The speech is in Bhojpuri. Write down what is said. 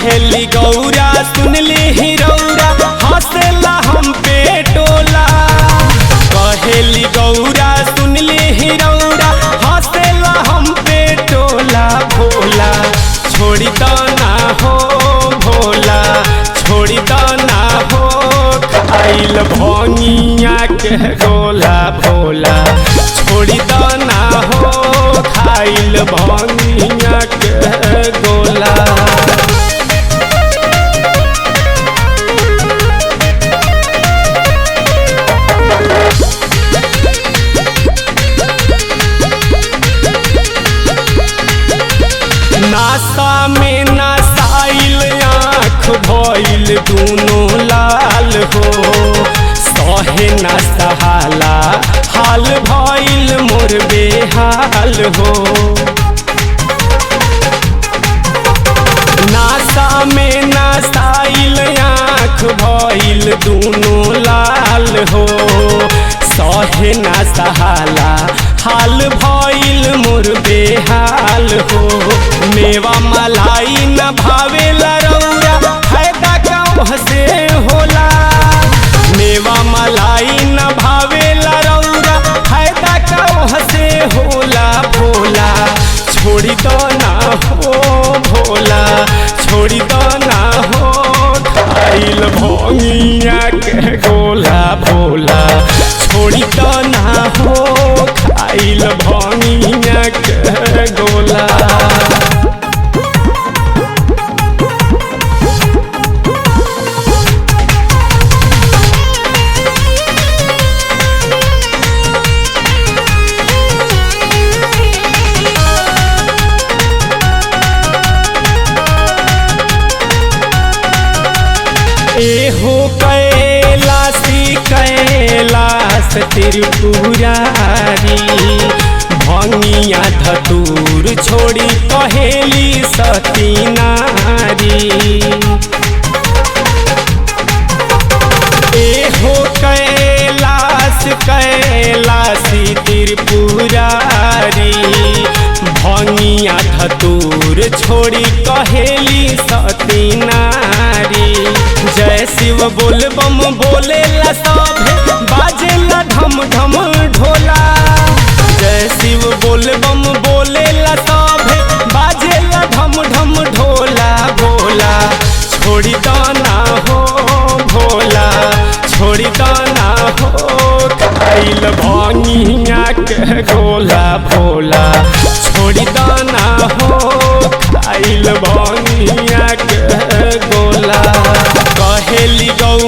कहेली गौरा सुनली हिरौरा हंसला हम पे टोला। कहेली गौरा सुनली हिरौरा हंसला हम पे टोला। भोला छोड़ी तो ना हो भोला छोड़ी तो ना हो खाइल भंगिया के गोला। भोला छोड़ी तो ना हो खाइल भंगिया के गोला। नासा में नसाइल आँख भइल दूनो लाल हो। सहे न सहाला हाल भइल मोर बेहाल हो। नासा में नसाइल आँख भइल दूनो लाल हो। सहे न सहाला हाल भइल मोर बेहाल हो। मेवा मलाई न भावेला रौरा फायदा कहाँ से होला। मेवा मलाई न भावेला रौरा फायदा कहाँ से होला। भोला छोड़ी तो ना हो भोला छोड़ी तो ना हो खाइल भंगिया के गोला। भोला छोड़ी तो ना हो खाइल भंगिया के गोला। एहो कैलासी कैलाश त्रिपुरारी भंगिया धतूर छोड़ी कहेली सती नारी। एहो कैलाश कैलासी त्रिपुरारी भंगिया धतूर छोड़ी कहेली सती नारी। जय शिव बोल बम बोलेला सभे बाजेला ढम ढम ढोला। जय शिव बोल बम बोलेला सभे बाजेला ढम ढम ढोला। भोला छोड़ी तो ना हो भोला छोड़ी तो ना हो खाइल भंगिया के गोला। भोला छोड़ी तो ना हो खाइल भंगिया के गोला। कहेली गौ